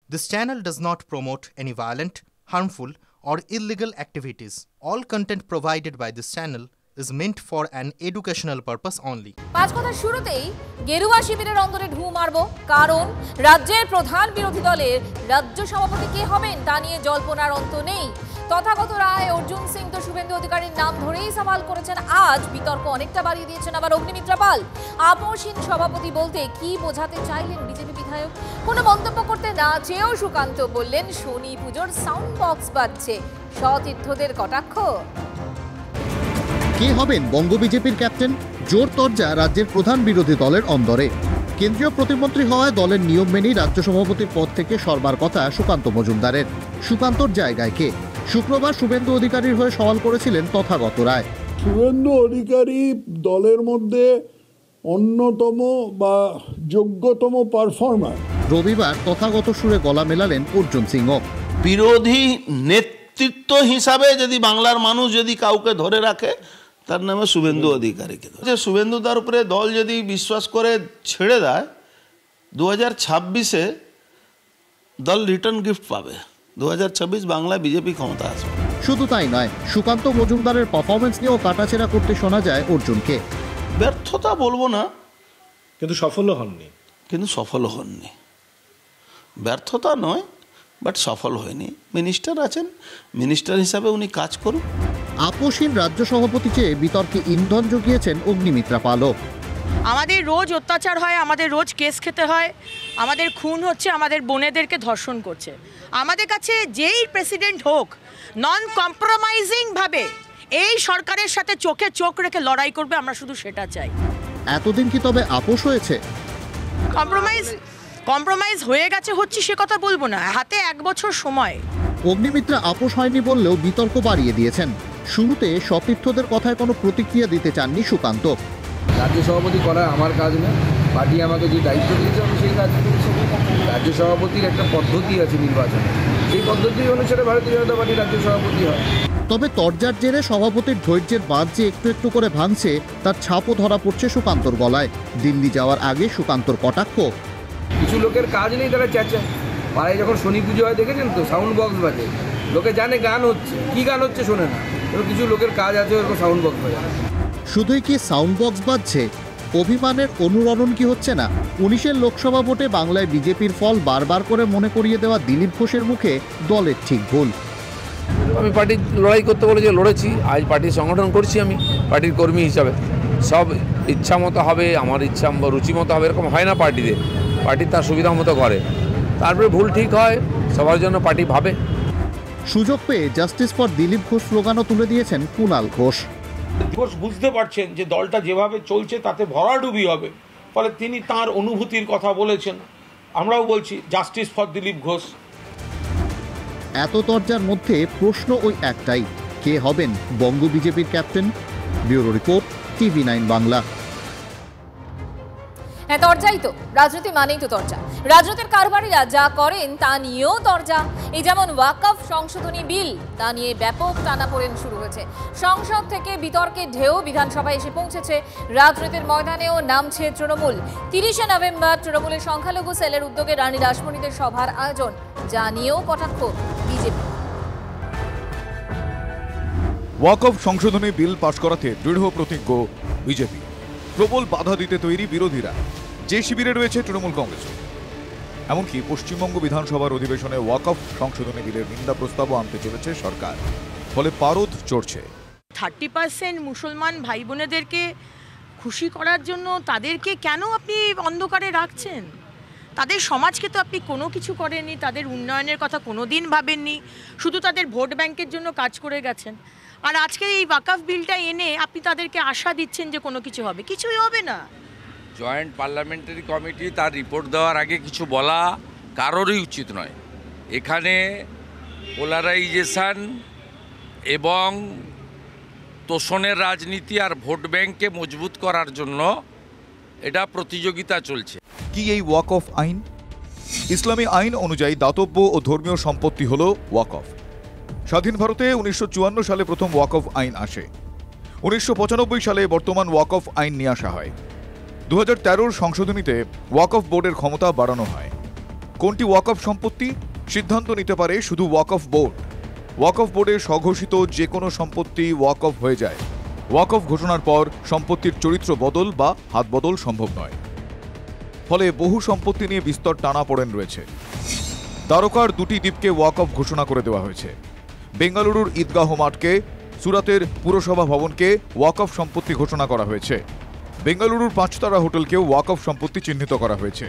This channel does not promote any violent, harmful, or illegal activities. All content provided by this channel is meant for an educational purpose only. পাঁচ কথা শুরুতেই গেরুয়া শিবিরের অন্তরে ঢু মারব, কারণ রাজ্যের প্রধান বিরোধী দলের রাজ্য সভাপতি কে হবেন তা নিয়ে জল্পনার অন্ত নেই। তথাগত রায়, অর্জুন সিং তো শুভেন্দু অধিকারীর নাম ধরেই সওয়াল করেছেন। আজ বিতর্ক অনেকটা বাড়িয়ে দিয়েছেন আবার অগ্নিমিত্রা পাল। আপোষহীন সভাপতি বলতে কি বোঝাতে চাইলেন বিজেপি বিধায়ক? কোনো মন্তব্য করতে না চেয়েও সুকান্ত বললেন শনি পুজোর সাউন্ড বক্স বাজছে, সতীর্থদের কটাক্ষ। কে হবেন বঙ্গ বিজেপির ক্যাপ্টেন? জোর তরজা রাজ্যের প্রধান বিরোধী দলের অন্দরে। কেন্দ্রীয় প্রতিমন্ত্রী হওয়ায় দলের নিয়ম মেনেই রাজ্য সভাপতির পদ থেকে সরবার কথা সুকান্ত মজুমদারের। সুকান্তর জায়গায় কে? শুক্রবার শুভেন্দু অধিকারীর হয়ে সওয়াল করেছিলেন তথাগত রায়। শুভেন্দু অধিকারী দলের মধ্যে অন্যতম বা যোগ্যতম পারফর্মার। রবিবার তথাগত সুরে গলা মেলালেন অর্জুন সিংও। বিরোধী নেতৃত্ব হিসাবে যদি বাংলার মানুষ যদি কাউকে ধরে রাখে তার নামে শুভেন্দু অধিকারীকে। যে শুভেন্দু তার উপরে দল যদি বিশ্বাস করে ছেড়ে দেয়, 2026-এ দল রিটার্ন গিফট পাবে। 2026 বাংলায় বিজেপি ক্ষমতা আসবে। শুধু তাই নয়, সুকান্ত মজুমদারের পারফরমেন্স নিয়েও কাটাছেড়া করতে শোনা যায় অর্জুনকে। ব্যর্থতা বলবো না, কিন্তু সফলও হননি। ব্যর্থতা নয়, বাট সফল হয়নি। মিনিস্টার আছেন, মিনিস্টার হিসাবে উনি কাজ করুন। আপোষহীন রাজ্য সভাপতি চেয়ে বিতর্কে ইন্ধন জুগিয়েছেন অগ্নিমিত্রা পালও। আমাদের রোজ অত্যাচার হয়, আমাদের রোজ কেস খেতে হয়, আমাদের খুন হচ্ছে, আমাদের বোনেদেরকে ধর্ষণ করছে। আমাদের কাছে যেই প্রেসিডেন্ট হোক, নন কম্প্রোমাইজিং ভাবে এই সরকারের সাথে চোখে চোখ রেখে লড়াই করবে, আমরা শুধু সেটা চাই। এতদিন কি তবে আপোষ হয়েছে? কম্প্রোমাইজ হয়ে গেছে হচ্ছে সে কথা বলবো না, হাতে 1 বছর সময়। অগ্নিমিত্রা আপোষ হয়নি বললেও বিতর্ক বাড়িয়ে দিয়েছেন। শুরুতে সতীর্থদের কথায় কোনো প্রতিক্রিয়া দিতে চাননি সুকান্ত। রাজ্য সভাপতি করা আমার কাজ না, পার্টি আমাকে যে দায়িত্ব দিয়েছে আমি সেই কাজ করেছি। রাজ্য সভাপতির একটা পদ্ধতি আছে নির্বাচনে, সেই পদ্ধতি অনুসারে ভারতীয় জনতা পার্টি রাজ্য সভাপতি হয়। তবে তরজার জেরে সভাপতির ধৈর্যের বাঁধ যে একটু একটু করে ভাঙছে তার ছাপও ধরা পড়ছে সুকান্তর গলায়। দিল্লি যাওয়ার আগে সুকান্তর কটাক্ষ, কিছু লোকের কাজ নেই, তারা চেঁচায়। পাড়ায় যখন শনি পুজো হয় দেখেছেন তো, সাউন্ড বক্স বাজে, লোকে জানে গান হচ্ছে, কি গান হচ্ছে শোনে না। কিছু লোকের কাজ আছে ওরকম সাউন্ড বক্স বাজে। শুধুই কি সাউন্ড বক্স বাজছে? অভিমানের অনুরণন কি হচ্ছে না? 19-এর লোকসভা ভোটে বাংলায় বিজেপির ফল বারবার করে মনে করিয়ে দেওয়া দিলীপ ঘোষের মুখে দলের ঠিক ভুল। আমি পার্টির লড়াই করতে বলেছি, লড়েছি। আজ পার্টির সংগঠন করছি, আমি পার্টির কর্মী হিসাবে। সব ইচ্ছা মতো হবে, আমার ইচ্ছা রুচি মতো হবে এরকম হয় না পার্টিতে। পার্টি তার সুবিধা মতো করে, তারপরে ভুল ঠিক হয়, সবার জন্য পার্টি ভাবে। সুযোগ পেয়ে জাস্টিস ফর দিলীপ ঘোষ স্লোগানও তুলে দিয়েছেন কুণাল ঘোষ। ঘোষ বুঝতে পারছেন যে দলটা যেভাবে চলছে তাতে ভরাডুবি হবে, ফলে তিনি তার অনুভূতির কথা বলেছেন। আমরাও বলছি জাস্টিস ফর দিলীপ ঘোষ। এত তরজার মধ্যে প্রশ্ন ওই একটাই, কে হবেন বঙ্গ বিজেপির captain? Bureau report, TV9 Bangla. হ্যাঁ, তরজাই তো, রাজনীতি মানেই তো তরজা। রাজনীতির কারবারিরা যা করেন তা নিয়েও তরজা। এই যেমন ওয়াকফ সংশোধনী বিল, তা নিয়ে ব্যাপক টানাপোড়েন শুরু হয়েছে। সংসদ থেকে বিতর্কের ঢেউ বিধানসভায় এসে পৌঁছেছে। রাজনীতির ময়দানেও নামছে তৃণমূল। 30শে নভেম্বর তৃণমূলের সংখ্যালঘু সেলের উদ্যোগে রানী রাসমণিদের সভার আয়োজন, যা নিয়েও কটাক্ষ বিজেপি। ওয়াকফ সংশোধনী বিল পাশ করাতে দৃঢ় প্রতিজ্ঞ বিজেপি। প্রবল বাধা দিতে তৈরি বিরোধীরা, যে শিবিরে রয়েছে তৃণমূল কংগ্রেস। এমনকি পশ্চিমবঙ্গ বিধানসভার অধিবেশনে ওয়াকফ সংশোধনী বিলের নিন্দা প্রস্তাবও আনতে চলেছে সরকার, ফলে পারদ চড়ছে। 30% মুসলমান ভাই বোনেদেরকে খুশি করার জন্য তাদেরকে কেন আপনি অন্ধকারে রাখছেন? তাদের সমাজকে তো আপনি কোনো কিছু করেননি, তাদের উন্নয়নের কথা কোনোদিন ভাবেননি, শুধু তাদের ভোট ব্যাংকের জন্য কাজ করে গেছেন। আর আজকে এই ওয়াকফ বিলটা এনে আপনি তাদেরকে আশা দিচ্ছেন যে কোনো কিছু হবে, কিছুই হবে না। জয়েন্ট পার্লামেন্টারি কমিটি তার রিপোর্ট দেওয়ার আগে কিছু বলা কারোরই উচিত নয়। এখানে পোলারাইজেশন এবং তোষণের রাজনীতি আর ভোট ব্যাংককে মজবুত করার জন্য এটা প্রতিযোগিতা চলছে। কি এই ওয়াকফ আইন? ইসলামী আইন অনুযায়ী দাতব্য ও ধর্মীয় সম্পত্তি হল ওয়াকফ। স্বাধীন ভারতে 1954 সালে প্রথম ওয়াকফ আইন আসে। 1995 সালে বর্তমান ওয়াকফ আইন নিয়ে আসা হয়। 2013 সংশোধনীতে ওয়াকফ বোর্ডের ক্ষমতা বাড়ানো হয়। কোনটি ওয়াকফ সম্পত্তি সিদ্ধান্ত নিতে পারে শুধু ওয়াকফ বোর্ড। ওয়াকফ বোর্ডের স্বঘোষিত যে কোনো সম্পত্তি ওয়াকফ হয়ে যায়। ওয়াকফ ঘোষণার পর সম্পত্তির চরিত্র বদল বা হাত বদল সম্ভব নয়। ফলে বহু সম্পত্তি নিয়ে বিস্তর টানাপোড়েন রয়েছে। দ্বারকার দুটি দ্বীপকে ওয়াকফ ঘোষণা করে দেওয়া হয়েছে। বেঙ্গালুরুর ঈদগাহ মাঠকে, সুরাতের পুরসভা ভবনকে ওয়াকফ সম্পত্তি ঘোষণা করা হয়েছে। বেঙ্গালুরুর 5 তারা হোটেলকেও ওয়াকফ সম্পত্তি চিহ্নিত করা হয়েছে।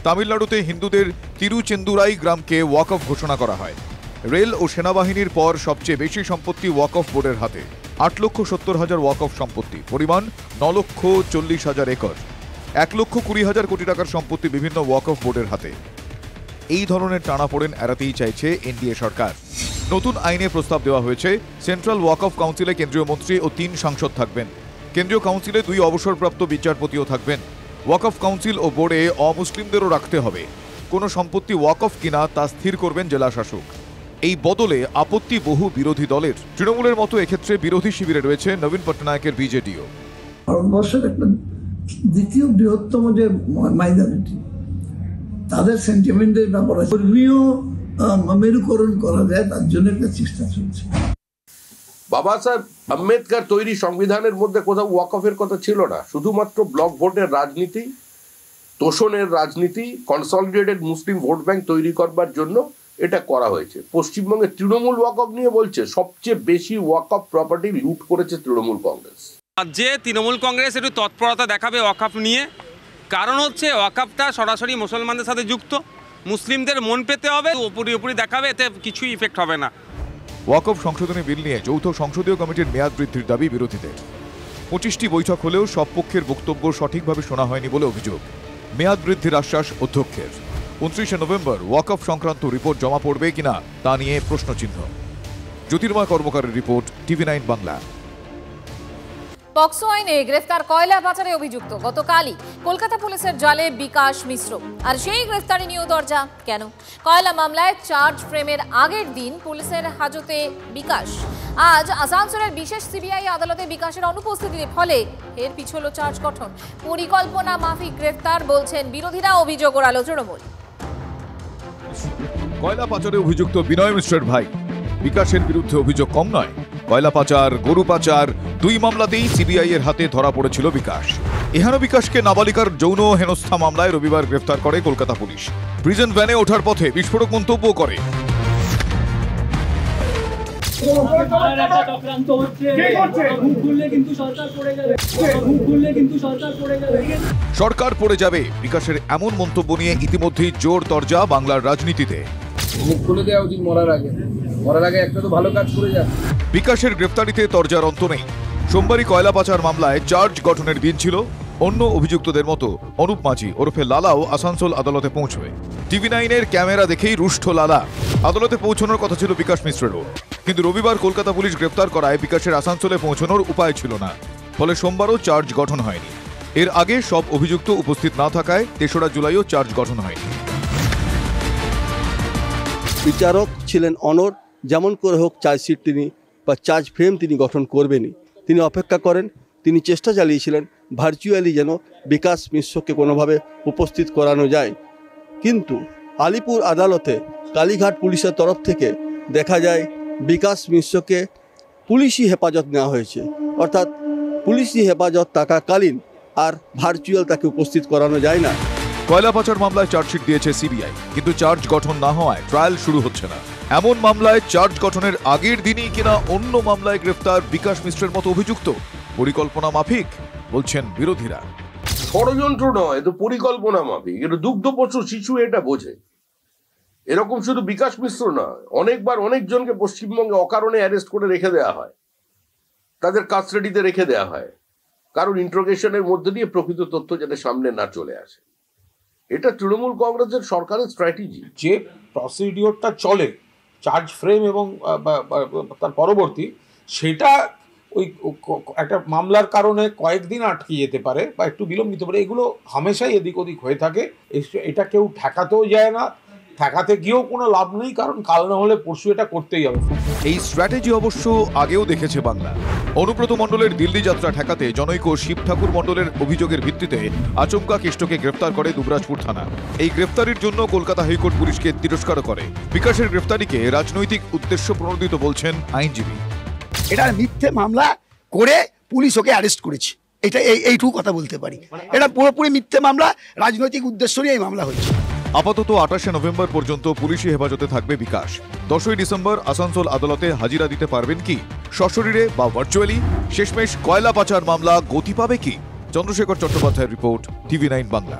তামিলনাড়ুতে হিন্দুদের তিরুচেন্দুরাই গ্রামকে ওয়াকফ ঘোষণা করা হয়। রেল ও সেনাবাহিনীর পর সবচেয়ে বেশি সম্পত্তি ওয়াকফ বোর্ডের হাতে। 8,70,000 ওয়াকফ সম্পত্তি, পরিমাণ 9,40,000 একর। 1,20,000 কোটি টাকার সম্পত্তি বিভিন্ন ওয়াকফ বোর্ডের হাতে। এই ধরনের টানাপোড়েন এড়াতেই চাইছে এনডিএ সরকার। নতুন আইনে প্রস্তাব দেওয়া হয়েছে, সেন্ট্রাল ওয়াকফ কাউন্সিলে কেন্দ্রীয় মন্ত্রী ও 3 সাংসদ থাকবেন। কেন্দ্রীয় কাউন্সিলে 2 অবসরপ্রাপ্ত বিচারপতিও থাকবেন। ওয়াকফ কাউন্সিল ও বোর্ডে অমুসলিমদেরও রাখতে হবে। কোনো সম্পত্তি ওয়াকফ কিনা তা স্থির করবেন জেলা শাসক। এই বদলে আপত্তি বহু বিরোধী দলের। তৃণমূলের মতো এক্ষেত্রে বিরোধী শিবিরে রয়েছে নবীন পটনায়কের বিজেডিও। ভারতবর্ষের একটা দ্বিতীয় বৃহত্তম যে মাইনরিটি, তাদের সেন্টিমেন্টের ব্যাপারে ধর্মীয় মেরুকরণ করা যায়, তার জন্য একটা চেষ্টা চলছে। বাবা সাহেব আম্বেদকর তৈরি সংবিধানের মধ্যে কোথাও ওয়াকফের কথা ছিল না। শুধুমাত্র ব্লক ভোটের রাজনীতি, তোষণের রাজনীতি, কনসলিডেটেড মুসলিম ভোট ব্যাংক তৈরি করবার জন্য এটা করা হয়েছে। পশ্চিমবঙ্গে তৃণমূল ওয়াকফ নিয়ে বলছে সবচেয়ে বেশি ওয়াকফ প্রপার্টি লুট করেছে তৃণমূল কংগ্রেস। যে তৃণমূল কংগ্রেস একটু তৎপরতা দেখাবে ওয়াকফ নিয়ে, কারণ হচ্ছে ওয়াকফটা সরাসরি মুসলমানদের সাথে যুক্ত। মুসলিমদের মন পেতে হবে, উপরি দেখাবে, এতে কিছুই ইফেক্ট হবে না। ওয়াকফ সংশোধনী বিল নিয়ে যৌথ সংসদীয় কমিটির মেয়াদ বৃদ্ধির দাবি বিরোধীদের। 25টি বৈঠক হলেও সব পক্ষের বক্তব্য সঠিকভাবে শোনা হয়নি বলে অভিযোগ। মেয়াদ বৃদ্ধির আশ্বাস অধ্যক্ষের। 29শে নভেম্বর ওয়াকফ সংক্রান্ত রিপোর্ট জমা পড়বে কিনা তা নিয়ে প্রশ্নচিহ্ন। জ্যোতির্ময় কর্মকারের রিপোর্ট, TV9 বাংলা। পক্সো আইনে গ্রেফতার কয়লা পাচারে অভিযুক্ত গতকালই কলকাতা পুলিশের জালে বিকাশ মিশ্র। আর সেই গ্রেফতারি নিয়েও দরজা কেন? কয়লা মামলায় চার্জ ফ্রেমের আগের দিন পুলিশের হাজতে বিকাশ। আজ আসানসোলের বিশেষ সিবিআই আদালতে বিকাশের অনুপস্থিতির ফলে এর পিছল চার্জ গঠন। পরিকল্পনা মাফিক গ্রেফতার বলছেন বিরোধীরা, অভিযোগ ওড়ালো তৃণমূল। কয়লা পাচারে অভিযুক্ত বিনয় মিশ্রের ভাই বিকাশের বিরুদ্ধে অভিযোগ কম নয়। কয়লা পাচার, গরু পাচার, 2 মামলাতেই সিবিআই এর হাতে ধরা পড়েছিল বিকাশ। এহেন বিকাশকে নাবালিকার যৌন হেনস্থা মামলায় রবিবার গ্রেফতার করে কলকাতা পুলিশ। প্রিজন ভ্যানে ওঠার পথে বিস্ফোরক মন্তব্য করে। সরকার পড়ে যাবে, বিকাশের এমন মন্তব্য নিয়ে ইতিমধ্যেই জোর তরজা বাংলার রাজনীতিতে। মুখ খুলে দেওয়া উচিত মরার আগে একটা তো ভালো কাজ করে যাবে। বিকাশের গ্রেফতারিতে তরজার অন্ত নেই। সোমবারই কয়লা পাচার মামলায় চার্জ গঠনের দিন ছিল। অন্য অভিযুক্তদের মতো অনুপ মাঝি ওরফে লালাও আসানসোল আদালতে পৌঁছবে। TV9-এর ক্যামেরা দেখেই রুষ্ট লালা। আদালতে পৌঁছানোর কথা ছিল বিকাশ মিশ্রেরও, কিন্তু রবিবার কলকাতা পুলিশ গ্রেফতার করায় বিকাশের আসানসোলে পৌঁছানোর উপায় ছিল না। ফলে সোমবারও চার্জ গঠন হয়নি। এর আগে সব অভিযুক্ত উপস্থিত না থাকায় 3রা জুলাইও চার্জ গঠন হয়নি। বিচারক ছিলেন অনড়, যেমন করে হোক চার্জশিট তিনি বা চার্জ ফ্রেম তিনি গঠন করবেনই। তিনি অপেক্ষা করেন, তিনি চেষ্টা চালিয়েছিলেন ভার্চুয়ালি যেন বিকাশ মিশ্রকে কোনোভাবে উপস্থিত করানো যায়। কিন্তু আলিপুর আদালতে কালীঘাট পুলিশের তরফ থেকে দেখা যায় বিকাশ মিশ্রকে পুলিশি হেফাজত নেওয়া হয়েছে, অর্থাৎ পুলিশি হেফাজত থাকাকালীন আর ভার্চুয়াল তাকে উপস্থিত করানো যায় না। কয়লা পাচার মামলায় চার্জশিট দিয়েছে সিবিআই, কিন্তু চার্জ গঠন না হওয়ায় ট্রায়াল শুরু হচ্ছে না। এমন মামলায় চার্জ গঠনের আগের দিনই কিনা অন্য মামলায় গ্রেফতার বিকাশ মিশ্রের মতো অভিযুক্ত। পরিকল্পনা মাফিক বলছেন বিরোধীরা। ষড়যন্ত্র নয়, তো পরিকল্পনা মাফিক। এটা দুগ্ধপশু শিশু এটা বোঝে। এরকম শুধু বিকাশ মিশ্র নয়, অনেকবার অনেকজনকে পশ্চিমবঙ্গে অকারণে অ্যারেস্ট করে রেখে দেওয়া হয়, তাদের কাস্টাডিতে রেখে দেওয়া হয়, কারণ ইন্ট্রোগেশনের মধ্যে দিয়ে প্রকৃত তথ্য যাতে সামনে না চলে আসে। এটা তৃণমূল কংগ্রেসের সরকারের স্ট্র্যাটেজি। যে প্রসিডিওরটা চলে চার্জ ফ্রেম এবং তার পরবর্তী, সেটা ওই একটা মামলার কারণে কয়েকদিন আটকে যেতে পারে বা একটু বিলম্বিত পারে। এগুলো হামেশাই এদিক ওদিক হয়ে থাকে। এটা কেউ ঠেকাতেও যায় না, ঠেকাতে গিয়েও কোনো লাভ নেই, কারণ কাল না হলে পরশু এটা করতেই হবে। এই স্ট্র্যাটেজি অবশ্য আগেও দেখেছে বাংলা। অনুব্রত মণ্ডলের দিল্লি যাত্রা ঠেকাতে জনৈক শিব ঠাকুর মণ্ডলের অভিযোগের ভিত্তিতে আচমকা কেষ্টকে গ্রেফতার করে দুবরাজপুর থানা। এই গ্রেফতারির জন্য কলকাতা হাইকোর্ট পুলিশকে তিরস্কার করে। বিকাশের গ্রেফতারিকে রাজনৈতিক উদ্দেশ্য প্রণোদিত বলছেন আইনজীবী। এটা মিথ্যে মামলা করে পুলিশ ওকে অ্যারেস্ট করেছে, এটা এইটুকু কথা বলতে পারি। এটা পুরোপুরি মিথ্যে মামলা, রাজনৈতিক উদ্দেশ্য নিয়ে এই মামলা হয়েছে। আপাতত 28 নভেম্বর পর্যন্ত পুলিশি হেফাজতে থাকবে বিকাশ। 10ই ডিসেম্বর আসানসোল আদালতে হাজিরা দিতে পারবেন কি সশরীরে বা ভার্চুয়ালি? শেষমেশ কয়লা পাচার মামলা গতি পাবে কি? চন্দ্রশেখর চট্টোপাধ্যায়ের রিপোর্ট, TV9 বাংলা।